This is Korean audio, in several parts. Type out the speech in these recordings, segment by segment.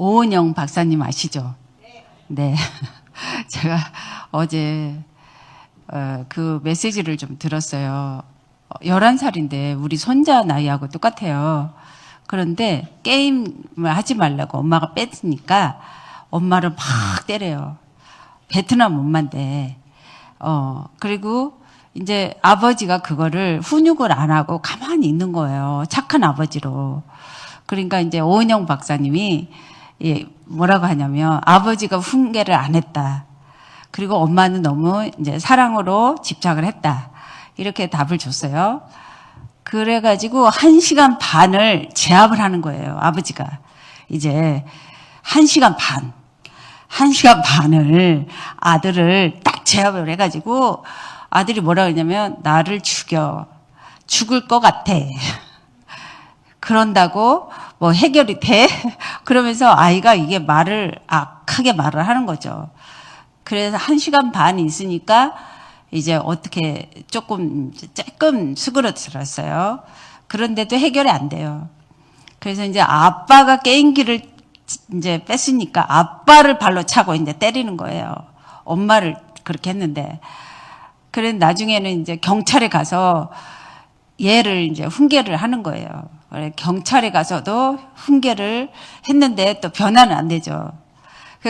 오은영 박사님 아시죠? 네. 제가 어제 그 메시지를 좀 들었어요. 11살인데 우리 손자 나이하고 똑같아요. 그런데 게임을 하지 말라고 엄마가 뺐으니까 엄마를 막 때려요. 베트남 엄마인데. 그리고 이제 아버지가 그거를 훈육을 안 하고 가만히 있는 거예요. 착한 아버지로. 그러니까 이제 오은영 박사님이 뭐라고 하냐면 아버지가 훈계를 안 했다. 그리고 엄마는 너무 이제 사랑으로 집착을 했다. 이렇게 답을 줬어요. 그래가지고 1시간 반을 제압을 하는 거예요. 아버지가. 이제 1시간 반을 아들을 딱 제압을 해가지고 아들이 뭐라고 했냐면 나를 죽을 것 같아. 그런다고 뭐 해결이 돼? 그러면서 아이가 이게 악하게 말을 하는 거죠. 그래서 1시간 반 있으니까 이제 어떻게 조금 수그러들었어요. 그런데도 해결이 안 돼요. 그래서 이제 아빠가 게임기를 이제 뺐으니까 아빠를 발로 차고 이제 때리는 거예요. 엄마를 그렇게 했는데. 그래 나중에는 이제 경찰에 가서 얘를 이제 훈계를 하는 거예요. 경찰에 가서도 훈계를 했는데 또 변화는 안 되죠.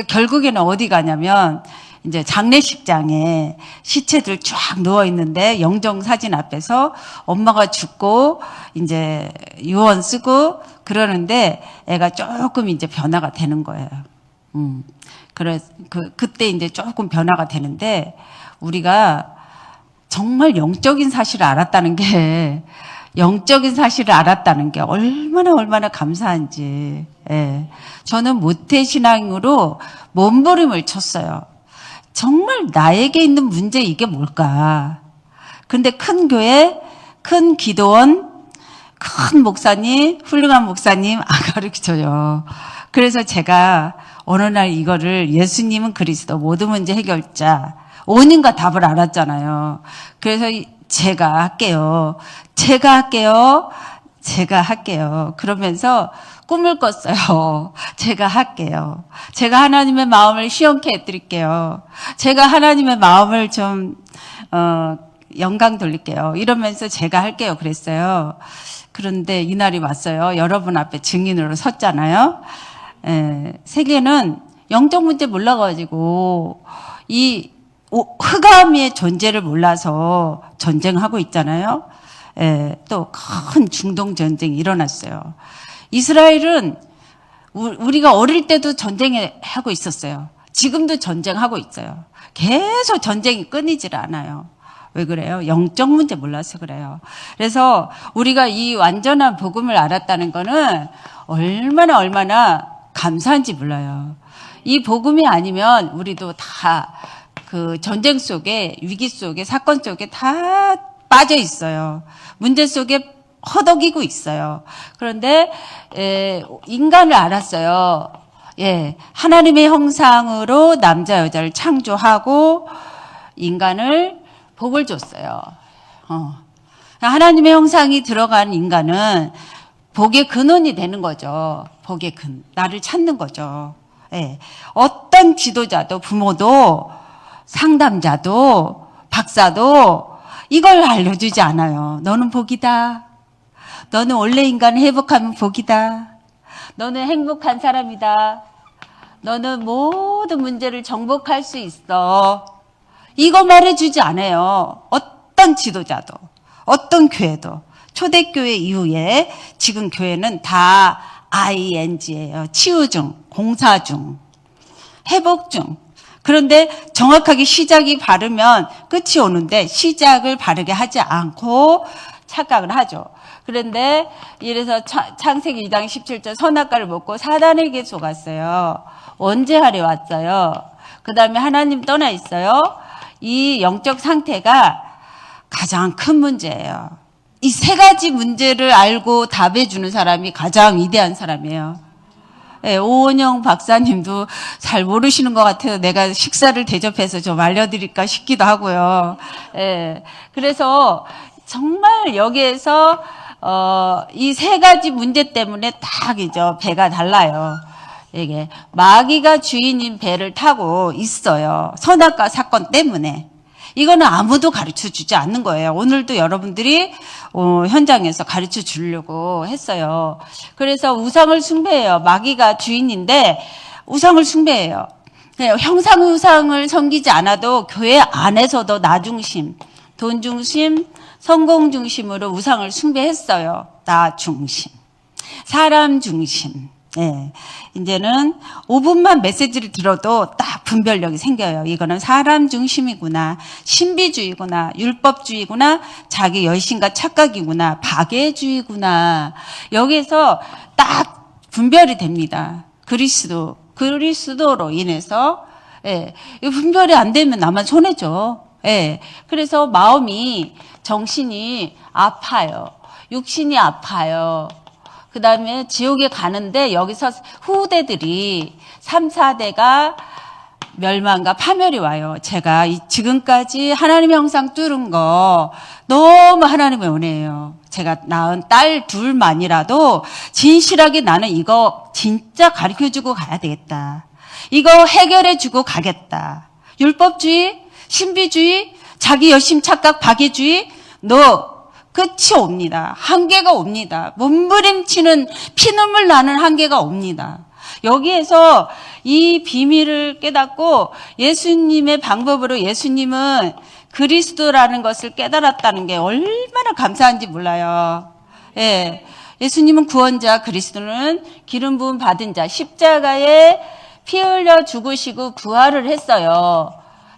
결국에는 어디 가냐면 이제 장례식장에 시체들 쫙 누워 있는데 영정 사진 앞에서 엄마가 죽고 이제 유언 쓰고 그러는데 애가 조금 이제 변화가 되는 거예요. 그때 이제 조금 변화가 되는데 우리가 정말 영적인 사실을 알았다는 게 얼마나 감사한지. 예. 저는 모태신앙으로 몸부림을 쳤어요. 정말 나에게 있는 문제 이게 뭘까? 근데 큰 교회, 큰 기도원, 큰 목사님, 훌륭한 목사님 안 가르쳐줘요. 그래서 제가 어느 날 이거를 예수님은 그리스도 모든 문제 해결자 5인과 답을 알았잖아요. 그래서 제가 할게요. 그러면서 꿈을 꿨어요. 제가 할게요. 제가 하나님의 마음을 시원케 해드릴게요. 제가 하나님의 마음을 좀 영광 돌릴게요. 이러면서 제가 할게요. 그랬어요. 그런데 이날이 왔어요. 여러분 앞에 증인으로 섰잖아요. 세계는 영적 문제 몰라가지고 이 흑암의 존재를 몰라서 전쟁하고 있잖아요. 또 큰 중동 전쟁이 일어났어요. 이스라엘은 우리가 어릴 때도 전쟁하고 있었어요. 지금도 전쟁하고 있어요. 계속 전쟁이 끊이질 않아요. 왜 그래요? 영적 문제 몰라서 그래요. 그래서 우리가 이 완전한 복음을 알았다는 거는 얼마나 감사한지 몰라요. 이 복음이 아니면 우리도 다 그 전쟁 속에, 위기 속에, 사건 속에 다 빠져 있어요. 문제 속에 허덕이고 있어요. 그런데 인간을 알았어요. 하나님의 형상으로 남자 여자를 창조하고 인간을 복을 줬어요. 하나님의 형상이 들어간 인간은 복의 근원이 되는 거죠. 복의 나를 찾는 거죠. 어떤 지도자도 부모도 상담자도 박사도 이걸 알려주지 않아요. 너는 복이다. 너는 원래 인간 회복하면 복이다. 너는 행복한 사람이다. 너는 모든 문제를 정복할 수 있어. 이거 말해주지 않아요. 어떤 지도자도, 어떤 교회도. 초대교회 이후에 지금 교회는 다 ING예요. 치유 중, 공사 중, 회복 중. 그런데 정확하게 시작이 바르면 끝이 오는데 시작을 바르게 하지 않고 착각을 하죠. 그런데 이래서 창세기 2장 17절 선악과를 먹고 사단에게 속았어요. 원죄하려 왔어요. 그 다음에 하나님 떠나 있어요. 이 영적 상태가 가장 큰 문제예요. 이 세 가지 문제를 알고 답해주는 사람이 가장 위대한 사람이에요. 오은영 박사님도 잘 모르시는 것 같아요. 내가 식사를 대접해서 좀 알려드릴까 싶기도 하고요. 그래서 정말 여기에서 이 세 가지 문제 때문에 딱 배가 달라요. 이게 마귀가 주인인 배를 타고 있어요. 선악과 사건 때문에. 이거는 아무도 가르쳐 주지 않는 거예요. 오늘도 여러분들이 현장에서 가르쳐 주려고 했어요. 그래서 우상을 숭배해요. 마귀가 주인인데 우상을 숭배해요. 형상우상을 섬기지 않아도 교회 안에서도 나 중심, 돈 중심, 성공 중심으로 우상을 숭배했어요. 나 중심, 사람 중심. 네. 이제는 5분만 메시지를 들어도 딱 분별력이 생겨요. 이거는 사람 중심이구나, 신비주의구나, 율법주의구나, 자기 열심과 착각이구나, 박애주의구나. 여기에서 딱 분별이 됩니다. 그리스도로 인해서. 예. 이 분별이 안 되면 나만 손해죠. 예. 그래서 마음이, 정신이 아파요. 육신이 아파요. 그 다음에 지옥에 가는데 여기서 후대들이 3, 4대가 멸망과 파멸이 와요. 제가 지금까지 하나님의 형상 뚫은 거 너무 하나님의 은혜예요. 제가 낳은 딸 둘만이라도 진실하게 나는 이거 진짜 가르쳐주고 가야 되겠다. 이거 해결해주고 가겠다. 율법주의, 신비주의, 자기 열심 착각, 박애주의, 끝이 옵니다. 한계가 옵니다. 몸부림치는 피눈물 나는 한계가 옵니다. 여기에서 이 비밀을 깨닫고 예수님의 방법으로 예수님은 그리스도라는 것을 깨달았다는 게 얼마나 감사한지 몰라요. 예. 예수님은 구원자, 그리스도는 기름 부음 받은 자, 십자가에 피 흘려 죽으시고 부활을 했어요.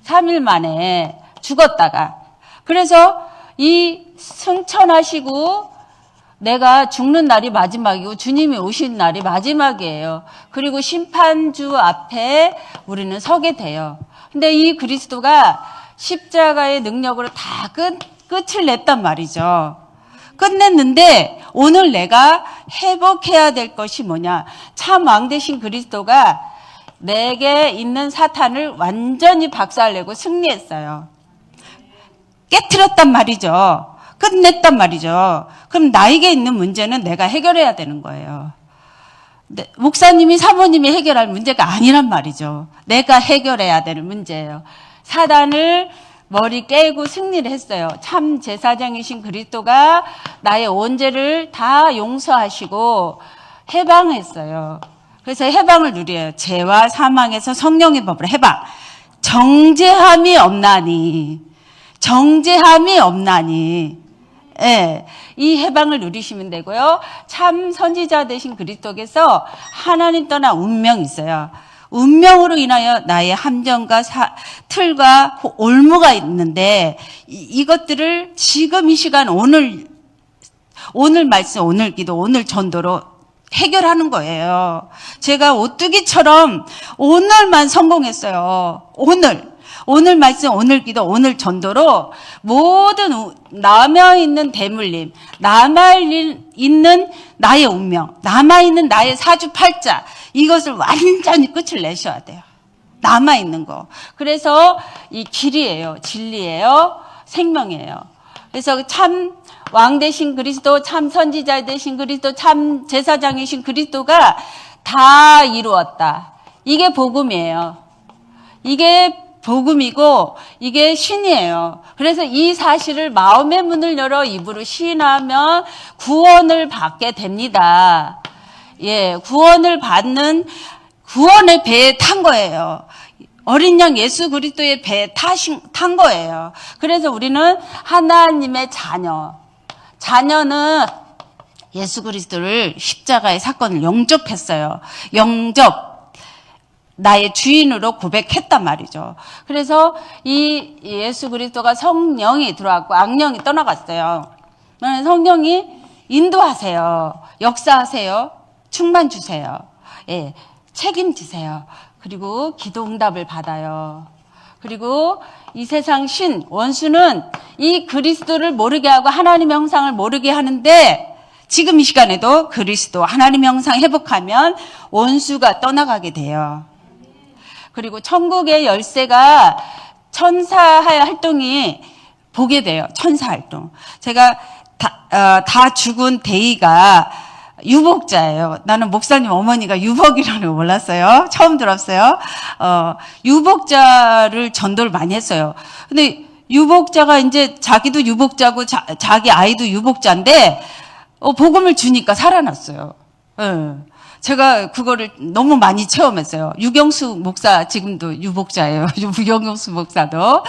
3일 만에 죽었다가. 그래서 이 승천하시고 내가 죽는 날이 마지막이고 주님이 오신 날이 마지막이에요. 그리고 심판주 앞에 우리는 서게 돼요. 근데 이 그리스도가 십자가의 능력으로 다 끝을 냈단 말이죠. 끝냈는데 오늘 내가 회복해야 될 것이 뭐냐. 참 왕 되신 그리스도가 내게 있는 사탄을 완전히 박살내고 승리했어요. 깨트렸단 말이죠. 끝냈단 말이죠. 그럼 나에게 있는 문제는 내가 해결해야 되는 거예요. 목사님이, 사모님이 해결할 문제가 아니란 말이죠. 내가 해결해야 되는 문제예요. 사단을 머리 깨고 승리를 했어요. 참 제사장이신 그리스도가 나의 온 죄를 다 용서하시고 해방했어요. 그래서 해방을 누려요. 죄와 사망에서 성령의 법으로 해방. 정죄함이 없나니. 예, 이 해방을 누리시면 되고요. 참 선지자 되신 그리스도께서 하나님 떠난 운명이 있어요. 운명으로 인하여 나의 함정과 틀과 올무가 있는데 이것들을 지금 이 시간 오늘 말씀, 오늘 기도, 오늘 전도로 해결하는 거예요. 제가 오뚜기처럼 오늘만 성공했어요. 오늘 말씀, 오늘 기도, 오늘 전도로 모든 남아있는 대물림, 남아있는 나의 운명, 남아있는 나의 사주팔자, 이것을 완전히 끝을 내셔야 돼요. 남아있는 거. 그래서 이 길이에요. 진리예요. 생명이에요. 그래서 참 왕 되신 그리스도, 참 선지자 되신 그리스도, 참 제사장이신 그리스도가 다 이루었다. 이게 복음이에요. 이게 복음이고 이게 신이에요. 그래서 이 사실을 마음의 문을 열어 입으로 시인하면 구원을 받게 됩니다. 예, 구원의 배에 탄 거예요. 어린 양 예수 그리스도의 배에 탄 거예요. 그래서 우리는 하나님의 자녀는 예수 그리스도를 십자가의 사건을 영접했어요. 나의 주인으로 고백했단 말이죠. 그래서 이 예수 그리스도가 성령이 들어왔고 악령이 떠나갔어요. 성령이 인도하세요. 역사하세요. 충만 주세요. 예, 책임지세요. 그리고 기도 응답을 받아요. 그리고 이 세상 원수는 이 그리스도를 모르게 하고 하나님의 형상을 모르게 하는데 지금 이 시간에도 그리스도 하나님의 형상 회복하면 원수가 떠나가게 돼요. 그리고 천국의 열쇠가 천사의 활동이 보게 돼요. 천사 활동. 제가 다 죽은 데이가 유복자예요. 나는 목사님 어머니가 유복이라는 걸 몰랐어요. 처음 들었어요. 유복자를 전도를 많이 했어요. 근데 유복자가 이제 자기도 유복자고 자기 아이도 유복자인데 복음을 주니까 살아났어요. 예. 제가 그거를 너무 많이 체험했어요. 유경수 목사 지금도 유복자예요. 유경수 목사도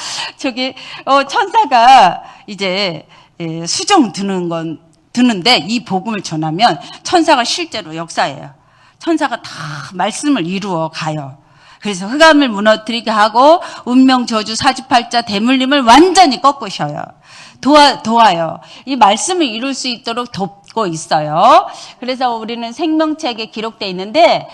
천사가 이제 수종 드는데 이 복음을 전하면 천사가 실제로 역사해요. 천사가 다 말씀을 이루어 가요. 그래서 흑암을 무너뜨리게 하고 운명 저주 사주팔자 대물림을 완전히 꺾으셔요. 도와요. 이 말씀을 이룰 수 있도록 돕고 있어요. 그래서 우리는 생명책에 기록되어 있는데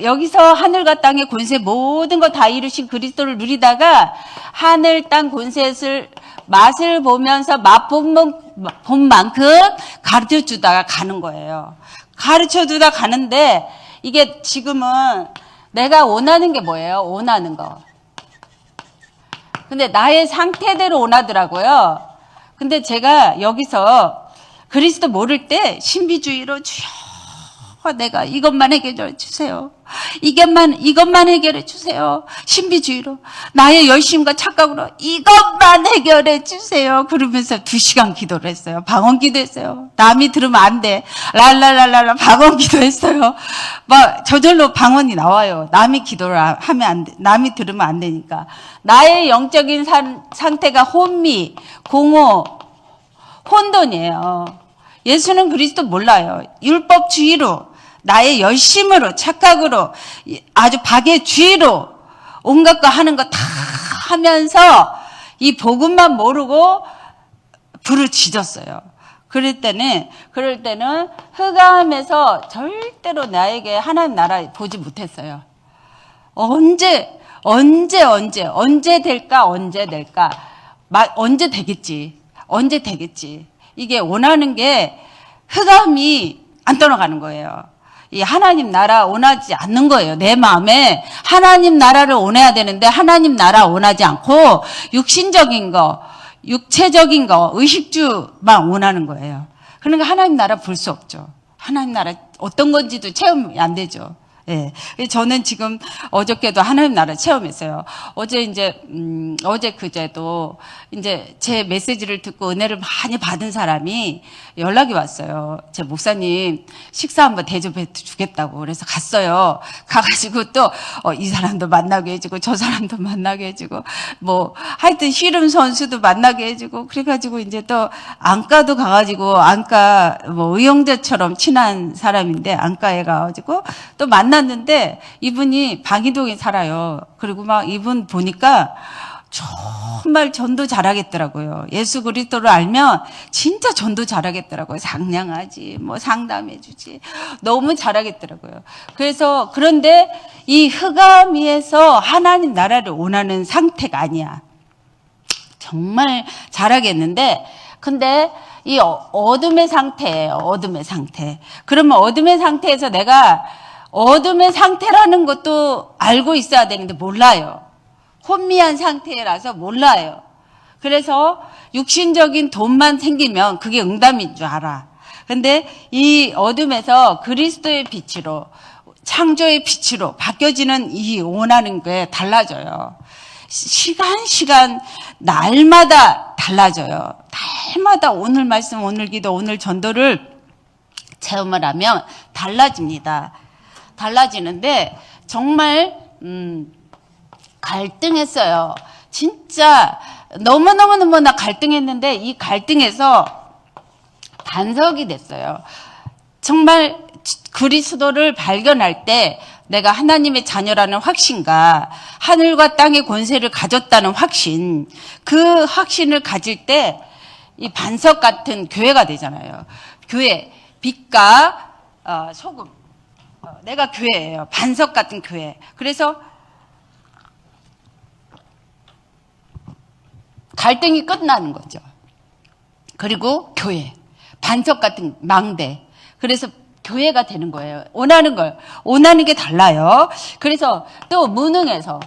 여기서 하늘과 땅의 권세 모든 거 다 이루신 그리스도를 누리다가 하늘 땅 권세를 맛을 보면서 맛본 만큼 가르쳐주다가 가는 거예요. 가르쳐주다 가는데 이게 지금은 내가 원하는 게 뭐예요? 원하는 거. 근데 나의 상태대로 원하더라고요. 근데 제가 여기서 그리스도 모를 때 신비주의로 주여 내가 이것만 해결해 주세요. 이것만 해결해 주세요. 신비주의로 나의 열심과 착각으로 이것만 해결해 주세요. 그러면서 2시간 기도를 했어요. 방언 기도했어요. 남이 들으면 안 돼. 랄랄랄랄라 방언 기도했어요. 막 저절로 방언이 나와요. 남이 기도를 하면 안 돼. 남이 들으면 안 되니까. 나의 영적인 상태가 혼미, 공허, 혼돈이에요. 예수는 그리스도 몰라요. 율법주의로 나의 열심으로 착각으로 아주 박애주의로 온갖 거 하는 거 다 하면서 이 복음만 모르고 불을 지졌어요. 그럴 때는 흑암에서 절대로 나에게 하나님 나라 보지 못했어요. 언제 될까? 언제 되겠지. 이게 원하는 게 흑암이 안 떠나가는 거예요. 이 하나님 나라 원하지 않는 거예요. 내 마음에 하나님 나라를 원해야 되는데 하나님 나라 원하지 않고 육신적인 거, 육체적인 거, 의식주만 원하는 거예요. 그러니까 하나님 나라 볼 수 없죠. 하나님 나라 어떤 건지도 체험이 안 되죠. 예. 저는 지금 어저께도 하나님 나라 체험했어요. 어제 그제도 이제 제 메시지를 듣고 은혜를 많이 받은 사람이 연락이 왔어요. 제 목사님 식사 한번 대접해 주겠다고. 그래서 갔어요. 가가지고 또 이 사람도 만나게 해주고 저 사람도 만나게 해주고 뭐 하여튼 씨름 선수도 만나게 해주고 그래가지고 이제 또 안과도 가가지고 안과 뭐 의형제처럼 친한 사람인데 안과에 가가지고 또 만났는데 이분이 방이동에 살아요. 그리고 막 이분 보니까 정말 전도 잘하겠더라고요. 예수 그리스도를 알면 진짜 전도 잘하겠더라고요. 상냥하지, 뭐 상담해주지. 너무 잘하겠더라고요. 그런데 이 흑암 위에서 하나님 나라를 원하는 상태가 아니야. 정말 잘하겠는데, 근데 이 어둠의 상태예요. 어둠의 상태. 그러면 어둠의 상태에서 내가 어둠의 상태라는 것도 알고 있어야 되는데 몰라요. 혼미한 상태라서 몰라요. 그래서 육신적인 돈만 생기면 그게 응답인 줄 알아. 근데 이 어둠에서 그리스도의 빛으로 창조의 빛으로 바뀌어지는 이 원하는 게 달라져요. 시간 날마다 달라져요. 날마다 오늘 말씀, 오늘 기도, 오늘 전도를 체험을 하면 달라집니다. 달라지는데 정말 갈등했어요. 진짜 너무나 갈등했는데 이 갈등에서 반석이 됐어요. 정말 그리스도를 발견할 때 내가 하나님의 자녀라는 확신과 하늘과 땅의 권세를 가졌다는 확신, 그 확신을 가질 때 이 반석 같은 교회가 되잖아요. 교회, 빛과 소금. 내가 교회예요. 반석 같은 교회. 그래서 갈등이 끝나는 거죠. 그리고 교회, 반석 같은 망대. 그래서 교회가 되는 거예요. 원하는 게 달라요. 그래서 또 무능해서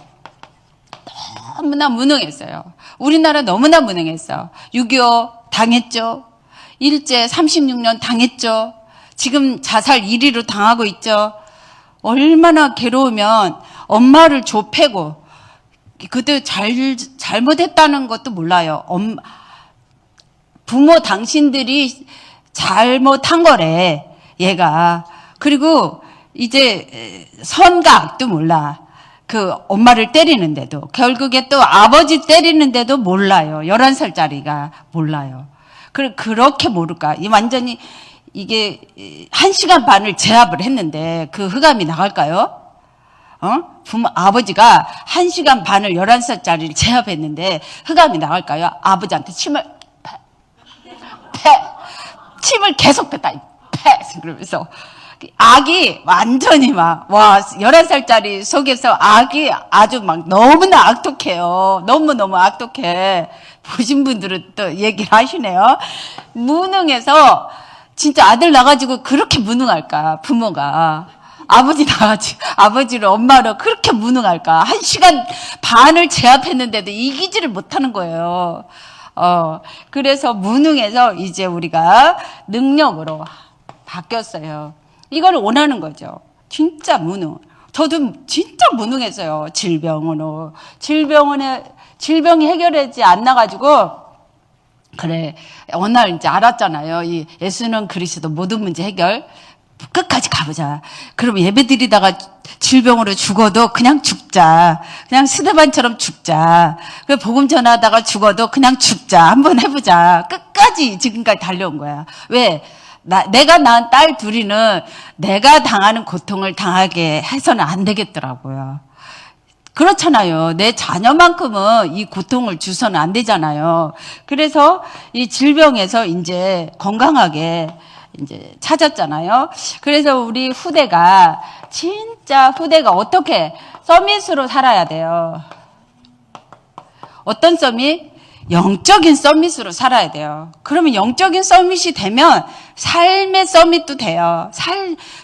너무나 무능했어요. 우리나라 너무나 무능했어. 6.25 당했죠. 일제 36년 당했죠. 지금 자살 1위로 당하고 있죠. 얼마나 괴로우면 엄마를 좁히고 그들 잘못했다는 것도 몰라요. 부모 당신들이 잘못한 거래, 얘가. 그리고 이제 선과 악도 몰라. 그 엄마를 때리는데도. 결국에 또 아버지 때리는데도 몰라요. 11살짜리가 몰라요. 그렇게 모를까. 완전히 이게 1시간 반을 제압을 했는데 그 흑암이 나갈까요? 아버지가 1시간 반을 11살짜리를 제압했는데 흑암이 나갈까요? 아버지한테 침을 침을 계속 뱉다. 그러면서 악이 완전히 11살짜리 속에서 악이 아주 너무나 악독해요. 너무너무 악독해. 보신 분들은 또 얘기를 하시네요. 무능해서 진짜 아들 나가지고 그렇게 무능할까, 부모가. 아버지를, 엄마를 그렇게 무능할까. 1시간 반을 제압했는데도 이기지를 못하는 거예요. 그래서 무능해서 이제 우리가 능력으로 바뀌었어요. 이걸 원하는 거죠. 진짜 무능. 저도 진짜 무능했어요. 질병이 해결되지 않나가지고, 그래. 어느 날 이제 알았잖아요. 이 예수는 그리스도 모든 문제 해결. 끝까지 가보자. 그럼 예배 드리다가 질병으로 죽어도 그냥 죽자. 그냥 스데반처럼 죽자. 복음 전하다가 죽어도 그냥 죽자. 한번 해보자. 끝까지 지금까지 달려온 거야. 왜? 내가 낳은 딸 둘이는 내가 당하는 고통을 당하게 해서는 안 되겠더라고요. 그렇잖아요. 내 자녀만큼은 이 고통을 주서는 안 되잖아요. 그래서 이 질병에서 이제 건강하게 이제 찾았잖아요. 그래서 우리 후대가 어떻게 서밋으로 살아야 돼요. 어떤 서밋? 영적인 서밋으로 살아야 돼요. 그러면 영적인 서밋이 되면 삶의 서밋도 돼요.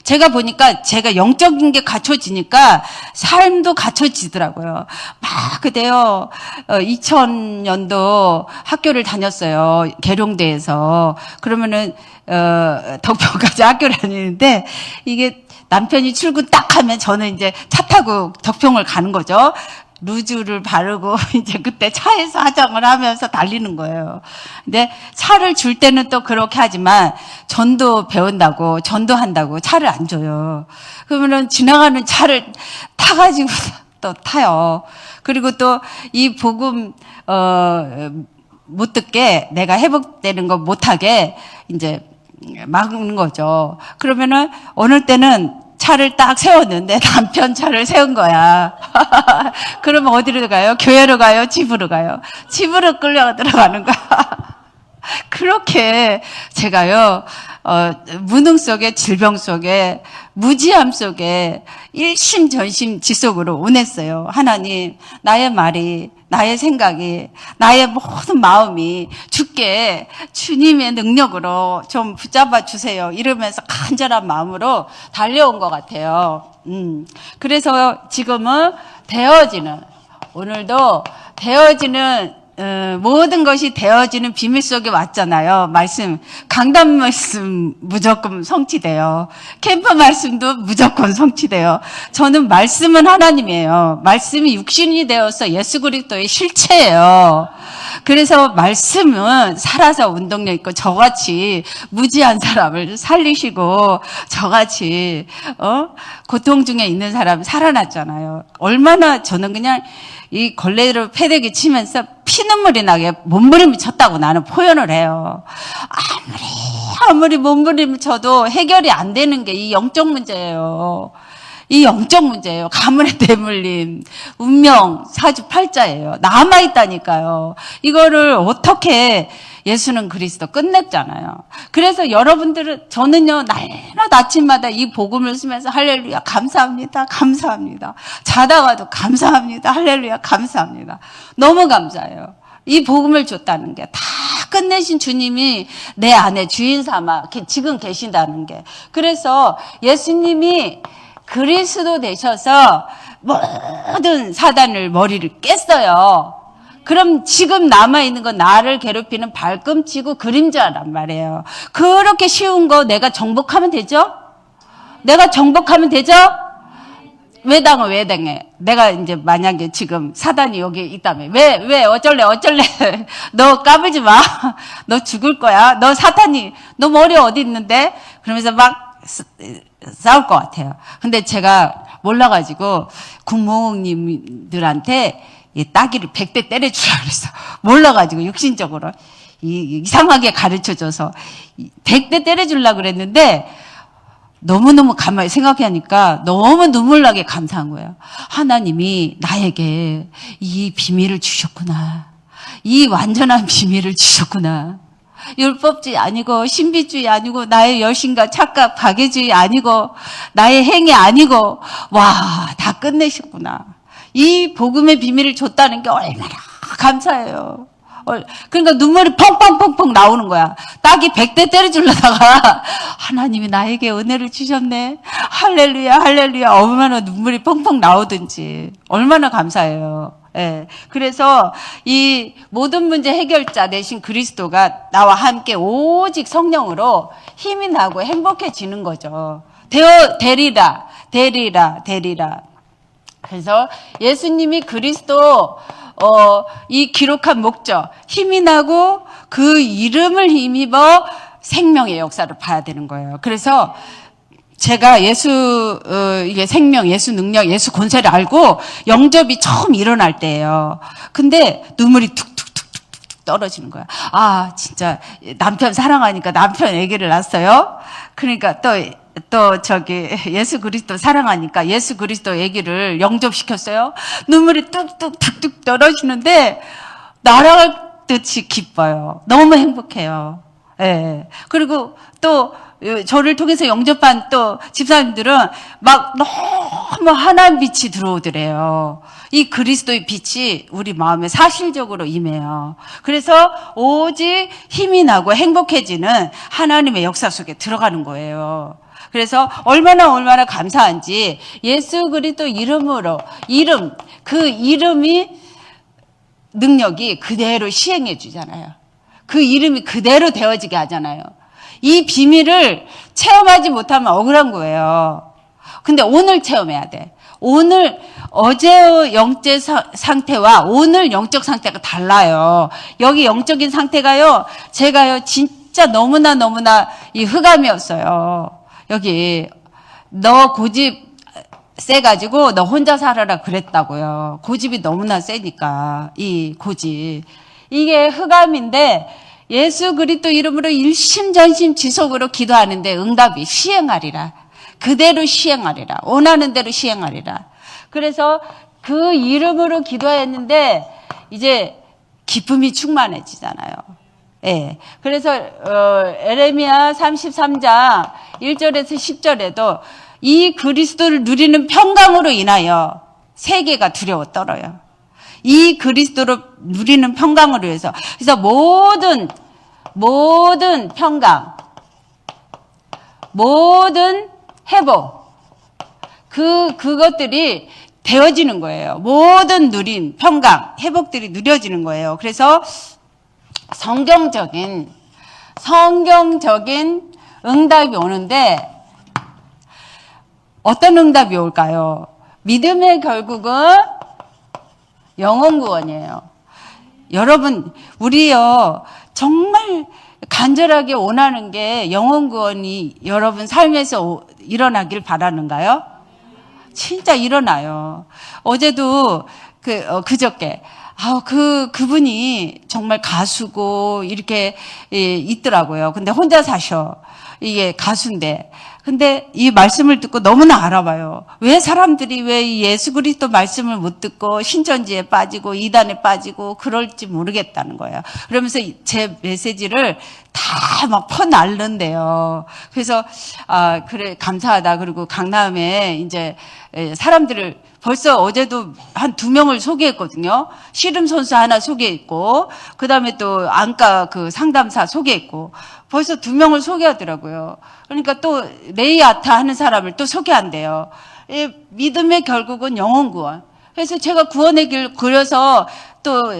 제가 보니까 제가 영적인 게 갖춰지니까 삶도 갖춰지더라고요. 막 그때요. 2000년도 학교를 다녔어요. 계룡대에서. 그러면은 덕평까지 학교를 다니는데 이게 남편이 출근 딱 하면 저는 이제 차 타고 덕평을 가는 거죠. 루즈를 바르고 이제 그때 차에서 화장을 하면서 달리는 거예요. 근데 차를 줄 때는 또 그렇게 하지만 전도한다고 차를 안 줘요. 그러면은 지나가는 차를 타가지고 또 타요. 그리고 또 이 복음 못 듣게 내가 회복되는 거 못하게 이제 막는 거죠. 그러면은 어느 때는 차를 딱 세웠는데 남편 차를 세운 거야. 그러면 어디로 가요? 교회로 가요? 집으로 가요? 집으로 끌려 들어가는 거야. 그렇게 제가요, 무능 속에, 질병 속에, 무지함 속에 일심전심지속으로 원했어요. 하나님, 나의 말이, 나의 생각이, 나의 모든 마음이 주께 주님의 능력으로 좀 붙잡아 주세요. 이러면서 간절한 마음으로 달려온 것 같아요. 그래서 지금은 오늘도 모든 것이 되어지는 비밀 속에 왔잖아요. 강단 말씀 무조건 성취돼요. 캠프 말씀도 무조건 성취돼요. 저는 말씀은 하나님이에요. 말씀이 육신이 되어서 예수 그리스도의 실체예요. 그래서 말씀은 살아서 운동력 있고 저같이 무지한 사람을 살리시고 저같이 고통 중에 있는 사람 살아났잖아요. 얼마나 저는 그냥 이 걸레로 패대기 치면서 피눈물이 나게 몸부림을 쳤다고 나는 표현을 해요. 아무리 몸부림을 쳐도 해결이 안 되는 게 이 영적 문제예요. 이 영적 문제예요. 가문의 대물림, 운명, 사주팔자예요. 남아있다니까요. 이거를 어떻게 예수는 그리스도 끝냈잖아요. 그래서 저는요, 날낮 아침마다 이 복음을 쓰면서 할렐루야, 감사합니다, 감사합니다. 자다가도 감사합니다, 할렐루야, 감사합니다. 너무 감사해요. 이 복음을 줬다는 게, 다 끝내신 주님이 내 안에 주인 삼아 지금 계신다는 게. 그래서 예수님이 그리스도 되셔서 모든 사단을 머리를 깼어요. 그럼 지금 남아있는 건 나를 괴롭히는 발꿈치고 그림자란 말이에요. 그렇게 쉬운 거 내가 정복하면 되죠? 내가 정복하면 되죠? 왜 당해? 내가 이제 만약에 지금 사단이 여기 있다면, 왜, 어쩔래? 너 까불지 마. 너 죽을 거야. 너 사탄이, 너 머리 어디 있는데? 그러면서 막 싸울 것 같아요. 근데 제가 몰라가지고 국무님들한테 따귀를 100대 때려주라 그랬어. 몰라가지고 육신적으로. 이상하게 가르쳐줘서 100대 때려주려고 그랬는데, 너무너무 가만히 생각하니까 너무 눈물 나게 감사한 거예요. 하나님이 나에게 이 비밀을 주셨구나. 이 완전한 비밀을 주셨구나. 율법주의 아니고 신비주의 아니고 나의 열심과 착각, 박애주의 아니고 나의 행위 아니고 와, 다 끝내셨구나. 이 복음의 비밀을 줬다는 게 얼마나 감사해요. 그러니까 눈물이 펑펑펑펑 나오는 거야. 딱이 100대 때려주려다가 하나님이 나에게 은혜를 주셨네. 할렐루야. 얼마나 눈물이 펑펑 나오든지 얼마나 감사해요. 예. 그래서 이 모든 문제 해결자 대신 그리스도가 나와 함께 오직 성령으로 힘이 나고 행복해지는 거죠. 되리라. 그래서 예수님이 그리스도 이 기록한 목적, 힘이 나고 그 이름을 힘입어 생명의 역사를 봐야 되는 거예요. 그래서 제가 이게 생명, 예수 능력, 예수 권세를 알고 영접이 처음 일어날 때예요. 근데 눈물이 툭툭툭툭 떨어지는 거야. 아, 진짜 남편 사랑하니까 남편 아기를 낳았어요. 그러니까 또 예수 그리스도 사랑하니까 예수 그리스도 아기를 영접시켰어요. 눈물이 뚝뚝 떨어지는데 날아갈 듯이 기뻐요. 너무 행복해요. 예. 그리고 또 저를 통해서 영접한 또 집사님들은 막 너무 환한 빛이 들어오더래요. 이 그리스도의 빛이 우리 마음에 사실적으로 임해요. 그래서 오직 힘이 나고 행복해지는 하나님의 역사 속에 들어가는 거예요. 그래서 얼마나 감사한지 예수 그리스도 그 이름이 능력이 그대로 시행해 주잖아요. 그 이름이 그대로 되어지게 하잖아요. 이 비밀을 체험하지 못하면 억울한 거예요. 근데 오늘 체험해야 돼. 어제의 영적 상태와 오늘 영적 상태가 달라요. 여기 영적인 상태가요, 제가요, 진짜 너무나 이 흑암이었어요. 여기, 너 고집 세가지고 너 혼자 살아라 그랬다고요. 고집이 너무나 세니까, 이 고집. 이게 흑암인데, 예수 그리스도 이름으로 일심전심 지속으로 기도하는데 응답이 시행하리라. 그대로 시행하리라. 원하는 대로 시행하리라. 그래서 그 이름으로 기도했는데 이제 기쁨이 충만해지잖아요. 예. 그래서 에레미야 33장 1절에서 10절에도 이 그리스도를 누리는 평강으로 인하여 세계가 두려워 떨어요. 이 그리스도를 누리는 평강으로 해서. 그래서 모든 평강, 모든 회복, 그것들이 되어지는 거예요. 모든 누림, 평강, 회복들이 누려지는 거예요. 그래서 성경적인 응답이 오는데 어떤 응답이 올까요? 믿음의 결국은 영혼 구원이에요. 여러분, 우리요, 정말 간절하게 원하는 게 영혼 구원이 여러분 삶에서 일어나길 바라는가요? 진짜 일어나요. 어제도 그저께, 그분이 정말 가수고, 이렇게 있더라고요. 근데 혼자 사셔. 이게 가수인데. 근데 이 말씀을 듣고 너무나 알아봐요. 왜 사람들이 왜 예수 그리스도 말씀을 못 듣고 신천지에 빠지고 이단에 빠지고 그럴지 모르겠다는 거예요. 그러면서 제 메시지를 다 막 퍼날른대요. 그래서 그래 감사하다. 그리고 강남에 이제 사람들을 벌써 어제도 한 2명을 소개했거든요. 씨름 선수 하나 소개했고, 그 다음에 또 안과 그 상담사 소개했고, 벌써 2명을 소개하더라고요. 그러니까 또 레이아타 하는 사람을 또 소개한대요. 믿음의 결국은 영혼 구원. 그래서 제가 구원의 길 그려서 또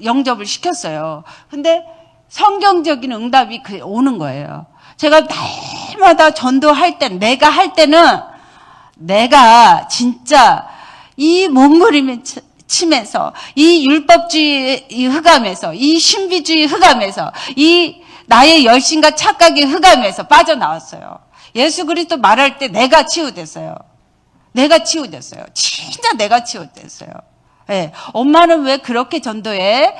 영접을 시켰어요. 근데 성경적인 응답이 오는 거예요. 제가 날마다 전도할 때, 내가 할 때는 내가 진짜 이 몸부림침에서, 이 율법주의 흑암에서, 이 신비주의 흑암에서, 이 나의 열심과 착각의 흑암에서 빠져나왔어요. 예수 그리스도 말할 때 내가 치유됐어요. 내가 치유됐어요. 진짜 내가 치유됐어요. 네. 엄마는 왜 그렇게 전도해?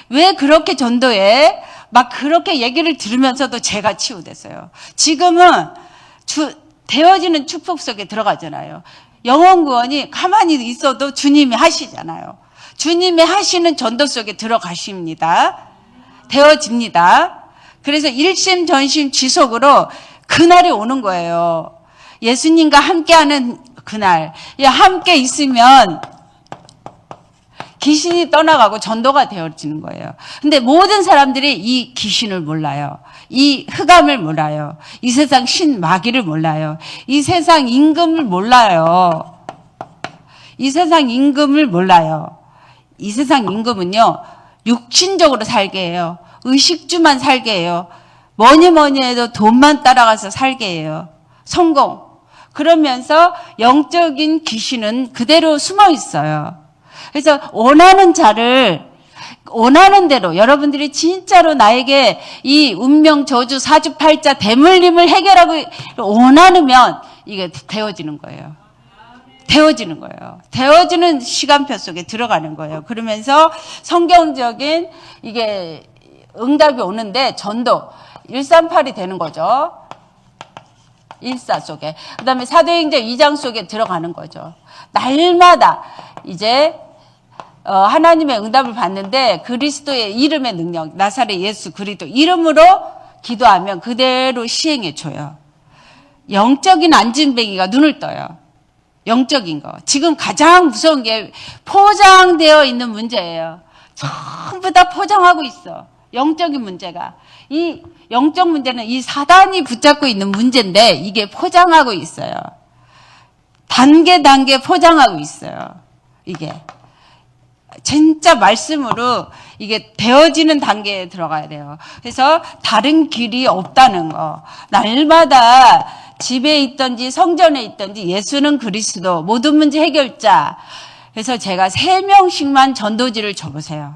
왜 그렇게 전도해? 막 그렇게 얘기를 들으면서도 제가 치유됐어요. 지금은 되어지는 축복 속에 들어가잖아요. 영혼 구원이 가만히 있어도 주님이 하시잖아요. 주님이 하시는 전도 속에 들어가십니다. 되어집니다. 그래서 일심 전심 지속으로 그날이 오는 거예요. 예수님과 함께하는 그날. 함께 있으면 귀신이 떠나가고 전도가 되어지는 거예요. 근데 모든 사람들이 이 귀신을 몰라요. 이 흑암을 몰라요. 이 세상 신마귀를 몰라요. 이 세상 임금을 몰라요. 이 세상 임금을 몰라요. 이 세상 임금은요, 육신적으로 살게 해요. 의식주만 살게 해요. 뭐니 해도 돈만 따라가서 살게 해요. 성공. 그러면서 영적인 귀신은 그대로 숨어 있어요. 그래서 원하는 자를 원하는 대로 여러분들이 진짜로 나에게 이 운명 저주 사주팔자 대물림을 해결하고 원하면 이게 되어지는 거예요. 되어지는 거예요. 되어지는 시간표 속에 들어가는 거예요. 그러면서 성경적인 이게 응답이 오는데 전도 138이 되는 거죠. 1사 속에. 그 다음에 사도행전 2장 속에 들어가는 거죠. 날마다 이제 하나님의 응답을 받는데 그리스도의 이름의 능력, 나사렛 예수 그리스도 이름으로 기도하면 그대로 시행해 줘요. 영적인 안진뱅이가 눈을 떠요. 영적인 거. 지금 가장 무서운 게 포장되어 있는 문제예요. 전부 다 포장하고 있어. 영적인 문제가. 이 영적 문제는 이 사단이 붙잡고 있는 문제인데 이게 포장하고 있어요. 단계 포장하고 있어요. 이게. 진짜 말씀으로 이게 되어지는 단계에 들어가야 돼요. 그래서 다른 길이 없다는 거. 날마다 집에 있든지 성전에 있든지 예수는 그리스도 모든 문제 해결자. 그래서 제가 3명씩만 전도지를 줘보세요.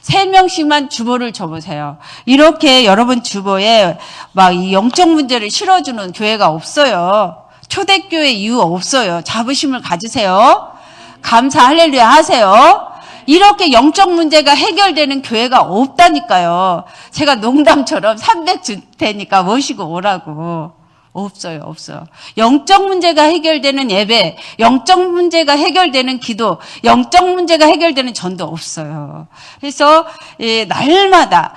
3명씩만 주보를 줘보세요. 이렇게 여러분 주보에 막 이 영적 문제를 실어주는 교회가 없어요. 초대교회 이유 없어요. 자부심을 가지세요. 감사 할렐루야 하세요. 이렇게 영적 문제가 해결되는 교회가 없다니까요. 제가 농담처럼 300 줄 테니까 모시고 오라고. 없어요. 영적 문제가 해결되는 예배, 영적 문제가 해결되는 기도, 영적 문제가 해결되는 전도 없어요. 그래서 날마다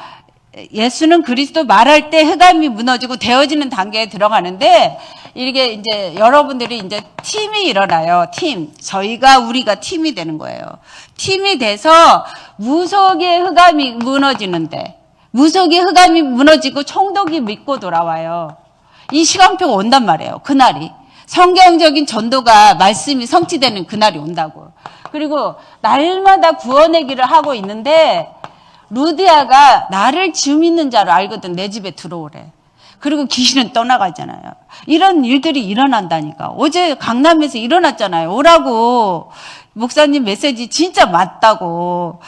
예수는 그리스도 말할 때 흑암이 무너지고 되어지는 단계에 들어가는데 이게 이제 여러분들이 이제 팀이 일어나요. 우리가 팀이 되는 거예요. 팀이 돼서 무속의 흑암이 무너지는데 무속의 흑암이 무너지고 총독이 믿고 돌아와요. 이 시간표가 온단 말이에요. 그날이. 성경적인 전도가 말씀이 성취되는 그날이 온다고. 그리고 날마다 구원의 길을 하고 있는데 루디아가 나를 주 믿는 자로 알거든. 내 집에 들어오래. 그리고 귀신은 떠나가잖아요. 이런 일들이 일어난다니까. 어제 강남에서 일어났잖아요. 오라고. 목사님 메시지 진짜 맞다고.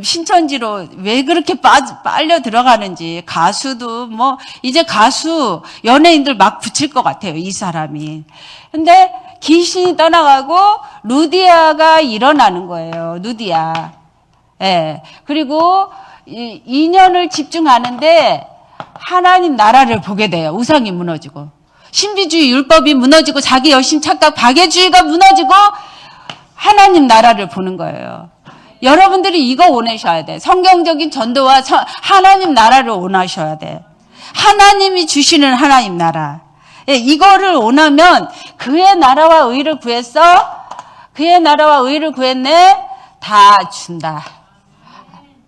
신천지로 왜 그렇게 빨려 들어가는지. 가수도 이제 가수, 연예인들 막 붙일 것 같아요. 이 사람이. 근데 귀신이 떠나가고 루디아가 일어나는 거예요. 루디아. 예. 그리고 2년을 집중하는데 하나님 나라를 보게 돼요. 우상이 무너지고. 신비주의 율법이 무너지고 자기 열심 착각 박애주의가 무너지고 하나님 나라를 보는 거예요. 여러분들이 이거 원하셔야 돼. 성경적인 전도와 하나님 나라를 원하셔야 돼. 하나님이 주시는 하나님 나라. 예, 이거를 원하면 그의 나라와 의를 구했어? 그의 나라와 의를 구했네? 다 준다.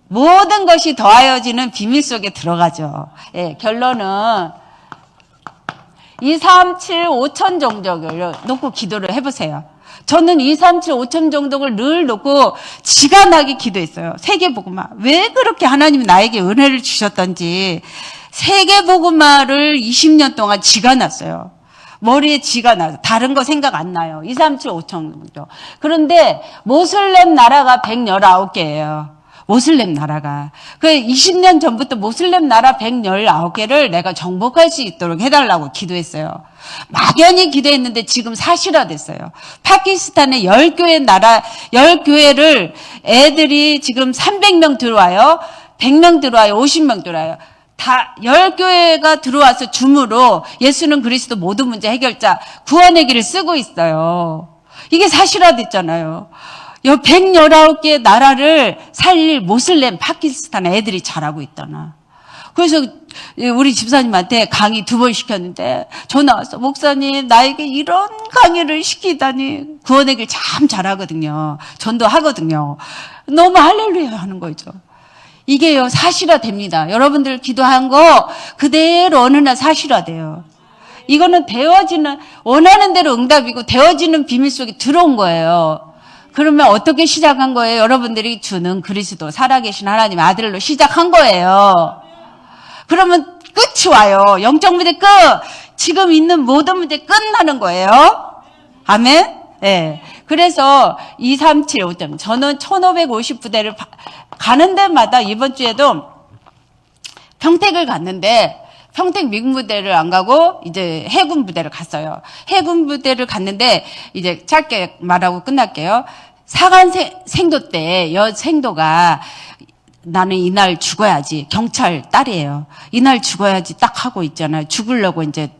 모든 것이 더하여지는 비밀 속에 들어가죠. 예, 결론은 2, 3, 7, 5천 종족을 놓고 기도를 해보세요. 저는 2, 3, 7, 5천 정도를 늘 놓고 지가 나게 기도했어요. 세계복음화. 왜 그렇게 하나님이 나에게 은혜를 주셨던지 세계복음화를 20년 동안 지가 났어요. 머리에 지가 나서 다른 거 생각 안 나요. 2, 3, 7, 5천 정도. 그런데 모슬렘 나라가 119개예요. 모슬렘 나라가. 그 20년 전부터 모슬렘 나라 119개를 내가 정복할 수 있도록 해달라고 기도했어요. 막연히 기도했는데 지금 사실화됐어요. 파키스탄에 10교회 나라, 10교회를 애들이 지금 300명 들어와요. 100명 들어와요. 50명 들어와요. 다 10교회가 들어와서 줌으로 예수는 그리스도 모든 문제 해결자 구원의 길을 쓰고 있어요. 이게 사실화됐잖아요. 119개 나라를 살릴 모슬렘 파키스탄 애들이 잘하고 있다나. 그래서 우리 집사님한테 강의 2번 시켰는데 전화 왔어. 목사님 나에게 이런 강의를 시키다니. 구원의 길 참 잘하거든요. 전도하거든요. 너무 할렐루야 하는 거죠. 이게요 사실화됩니다. 여러분들 기도한 거 그대로 어느 날 사실화돼요. 이거는 되어지는 원하는 대로 응답이고 되어지는 비밀 속에 들어온 거예요. 그러면 어떻게 시작한 거예요? 여러분들이 주는 그리스도 살아계신 하나님 아들로 시작한 거예요. 그러면 끝이 와요. 영적 문제 끝. 지금 있는 모든 문제 끝나는 거예요. 아멘? 네. 그래서 2, 3, 7, 5점. 저는 1550부대를 가는 데마다 이번 주에도 평택을 갔는데 평택 미군 부대를 안 가고 이제 해군 부대를 갔어요. 해군 부대를 갔는데 이제 짧게 말하고 끝날게요. 사관 생도 때 여생도가 나는 이날 죽어야지. 경찰 딸이에요. 이날 죽어야지 딱 하고 있잖아요. 죽으려고 이제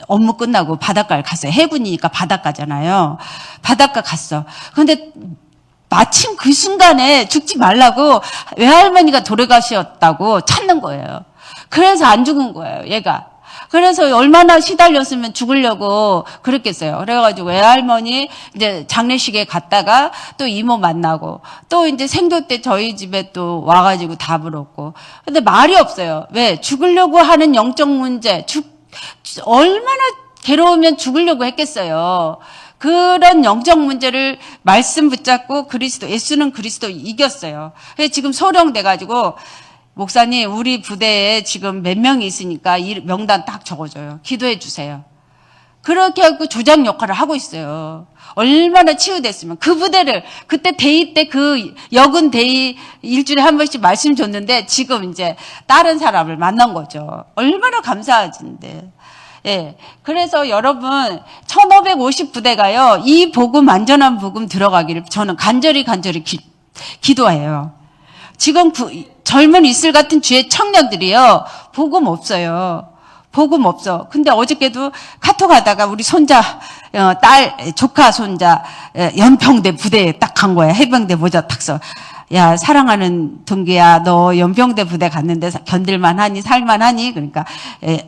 업무 끝나고 바닷가를 갔어요. 해군이니까 바닷가잖아요. 바닷가 갔어. 그런데 마침 그 순간에 죽지 말라고 외할머니가 돌아가셨다고 찾는 거예요. 그래서 안 죽은 거예요, 얘가. 그래서 얼마나 시달렸으면 죽으려고 그랬겠어요. 그래가지고 외할머니 이제 장례식에 갔다가 또 이모 만나고 또 이제 생도 때 저희 집에 또 와가지고 답을 얻고. 근데 말이 없어요. 왜? 죽으려고 하는 영적 문제, 얼마나 괴로우면 죽으려고 했겠어요. 그런 영적 문제를 말씀 붙잡고 그리스도, 예수는 그리스도 이겼어요. 그래서 지금 소령돼가지고 목사님, 우리 부대에 지금 몇 명이 있으니까 이 명단 딱 적어줘요. 기도해 주세요. 그렇게 하고 조장 역할을 하고 있어요. 얼마나 치유됐으면. 그 부대를, 그때 대위 때 그 여군 대위 일주일에 한 번씩 말씀 줬는데 지금 이제 다른 사람을 만난 거죠. 얼마나 감사하진데. 예. 그래서 여러분, 1550부대가요, 이 복음, 안전한 복음 들어가기를 저는 간절히 기도해요. 지금 젊은 이슬 같은 주의 청년들이요, 복음 없어요. 복음 없어. 근데 어저께도 카톡 하다가 우리 손자, 조카 손자, 연평대 부대에 딱 간 거야. 해병대 모자 탁 써. 야, 사랑하는 동기야, 너 연평대 부대 갔는데 견딜만 하니, 살만 하니? 그러니까,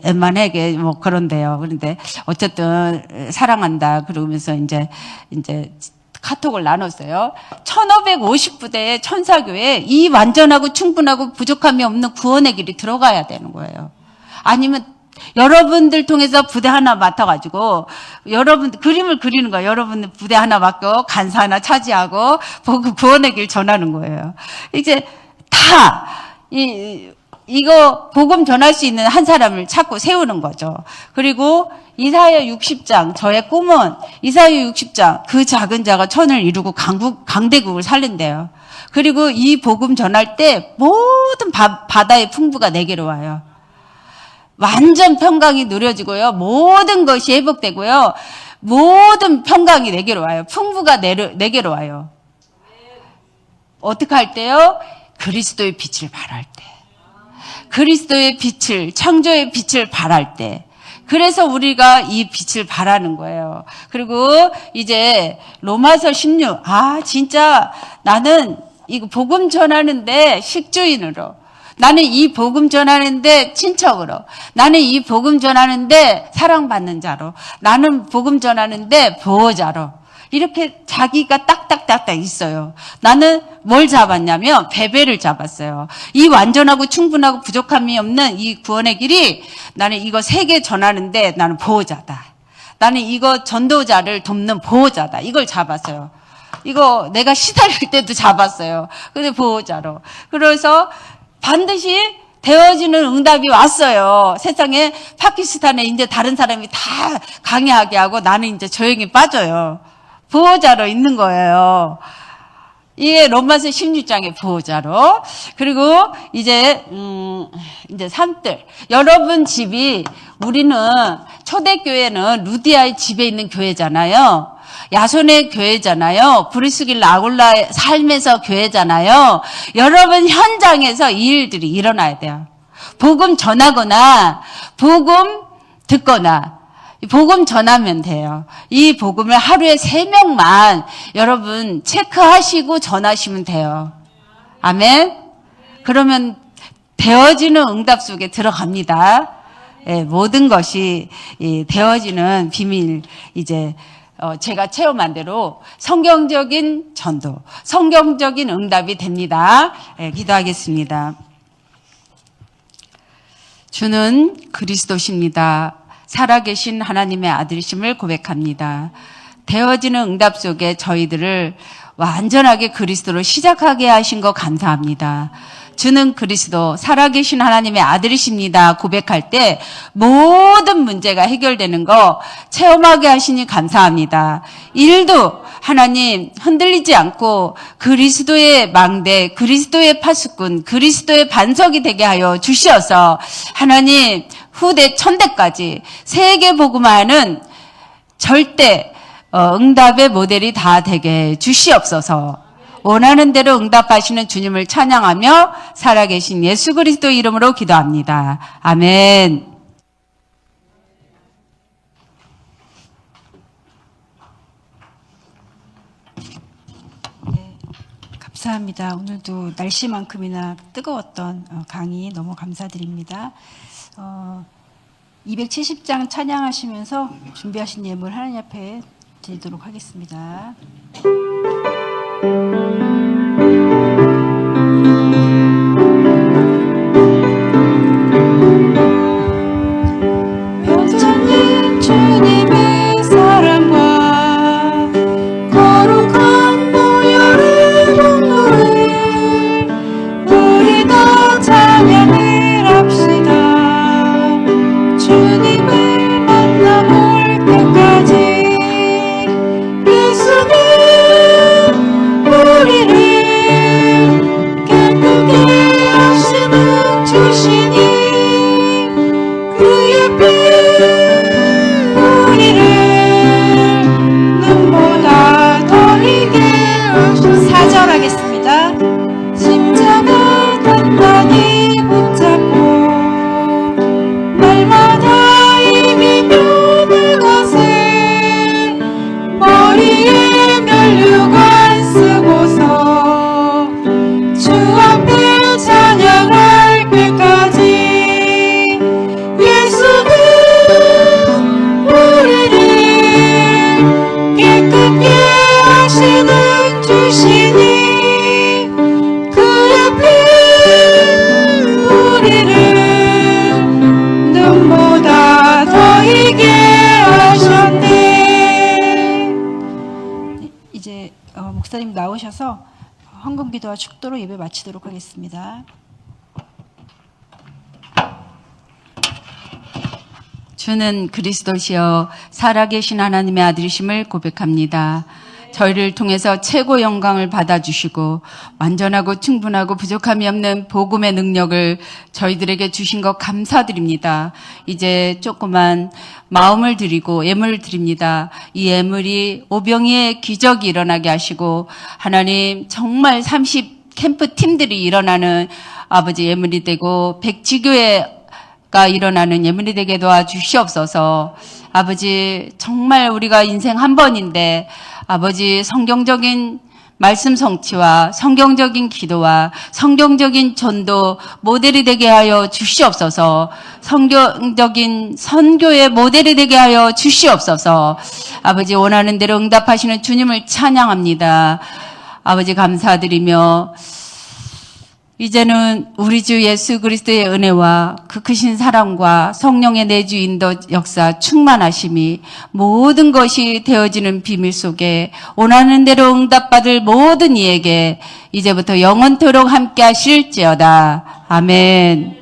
웬만하게 뭐 그런데요. 그런데 어쨌든 사랑한다. 그러면서 이제 카톡을 나눴어요. 1550부대의 천사교회에 이 완전하고 충분하고 부족함이 없는 구원의 길이 들어가야 되는 거예요. 아니면 여러분들 통해서 부대 하나 맡아가지고 여러분들 그림을 그리는 거예요. 여러분들 부대 하나 맡고 간사 하나 차지하고 구원의 길 전하는 거예요. 이제 다 이거 복음 전할 수 있는 한 사람을 찾고 세우는 거죠. 그리고 이사야 60장, 저의 꿈은 이사야 60장, 그 작은 자가 천을 이루고 강대국을 살린대요. 그리고 이 복음 전할 때 모든 바다의 풍부가 내게로 와요. 완전 평강이 누려지고요. 모든 것이 회복되고요. 모든 평강이 내게로 와요. 풍부가 내게로 와요. 어떻게 할 때요? 그리스도의 빛을 발할 때. 그리스도의 빛을, 창조의 빛을 발할 때. 그래서 우리가 이 빛을 발하는 거예요. 그리고 이제 로마서 16. 진짜 나는 이거 복음 전하는데 식주인으로. 나는 이 복음 전하는데 친척으로. 나는 이 복음 전하는데 사랑받는 자로. 나는 복음 전하는데 보호자로. 이렇게 자기가 딱딱딱딱 있어요. 나는 뭘 잡았냐면 베베를 잡았어요. 이 완전하고 충분하고 부족함이 없는 이 구원의 길이 나는 이거 세계 전하는데 나는 보호자다. 나는 이거 전도자를 돕는 보호자다. 이걸 잡았어요. 이거 내가 시달릴 때도 잡았어요. 근데 보호자로. 그래서 반드시 되어지는 응답이 왔어요. 세상에 파키스탄에 이제 다른 사람이 다 강의하게 하고 나는 이제 조용히 빠져요. 보호자로 있는 거예요. 이게 로마서 16장의 보호자로. 그리고 이제 3들. 여러분 집이, 우리는 초대교회는 루디아의 집에 있는 교회잖아요. 야손의 교회잖아요. 브리스길라 아굴라의 삶에서 교회잖아요. 여러분 현장에서 이 일들이 일어나야 돼요. 복음 전하거나 복음 듣거나 복음 전하면 돼요. 이 복음을 하루에 3명만 여러분 체크하시고 전하시면 돼요. 아멘. 그러면 되어지는 응답 속에 들어갑니다. 예, 모든 것이 되어지는 비밀, 이제 제가 체험한 대로 성경적인 전도, 성경적인 응답이 됩니다. 예, 기도하겠습니다. 주는 그리스도십니다. 살아계신 하나님의 아들이심을 고백합니다. 되어지는 응답 속에 저희들을 완전하게 그리스도로 시작하게 하신 거 감사합니다. 주는 그리스도, 살아계신 하나님의 아들이십니다. 고백할 때 모든 문제가 해결되는 거 체험하게 하시니 감사합니다. 일도 하나님 흔들리지 않고 그리스도의 망대, 그리스도의 파수꾼, 그리스도의 반석이 되게 하여 주시어서 하나님 후대 천대까지 세계 복음화는 절대 응답의 모델이 다 되게 주시옵소서. 원하는 대로 응답하시는 주님을 찬양하며 살아계신 예수 그리스도 이름으로 기도합니다. 아멘. 네, 감사합니다. 오늘도 날씨만큼이나 뜨거웠던 강의 너무 감사드립니다. 270장 찬양하시면서 준비하신 예물 하나님 앞에 드리도록 하겠습니다. 영원히 주님의 사랑과 거룩한 보혈의 공로를 우리 다 찬양을 합시다. 주님을 만나볼 때까지 예수는 우리를 깨끗게 하시는 주시니 그의 피 우리를 눈보다 더 희게 하시니 4절 하겠습니다. 십자가 단단히 붙잡고 날마다 이기며 그것을 머리에 면류관 쓰고서 주 앞에 찬양할 때까지 예수는 우리를 깨끗게 하시는 주시니 그의 피 우리를 눈보다 더 희게 하셨네. 이제 목사님 나오셔서 헌금기도와 축도로 예배 마치도록 하겠습니다. 주는 그리스도시여 살아계신 하나님의 아들이심을 고백합니다. 저희를 통해서 최고 영광을 받아주시고 완전하고 충분하고 부족함이 없는 복음의 능력을 저희들에게 주신 것 감사드립니다. 이제 조그만 마음을 드리고 예물을 드립니다. 이 예물이 오병이의 기적이 일어나게 하시고 하나님 정말 30 캠프 팀들이 일어나는 아버지 예물이 되고 백지교회가 일어나는 예물이 되게 도와주시옵소서. 아버지 정말 우리가 인생 한 번인데 아버지 성경적인 말씀 성취와 성경적인 기도와 성경적인 전도 모델이 되게 하여 주시옵소서. 성경적인 선교의 모델이 되게 하여 주시옵소서. 아버지 원하는 대로 응답하시는 주님을 찬양합니다. 아버지 감사드리며 이제는 우리 주 예수 그리스도의 은혜와 그 크신 사랑과 성령의 내주 인도 역사 충만하심이 모든 것이 되어지는 비밀 속에 원하는 대로 응답받을 모든 이에게 이제부터 영원토록 함께 하실지어다. 아멘.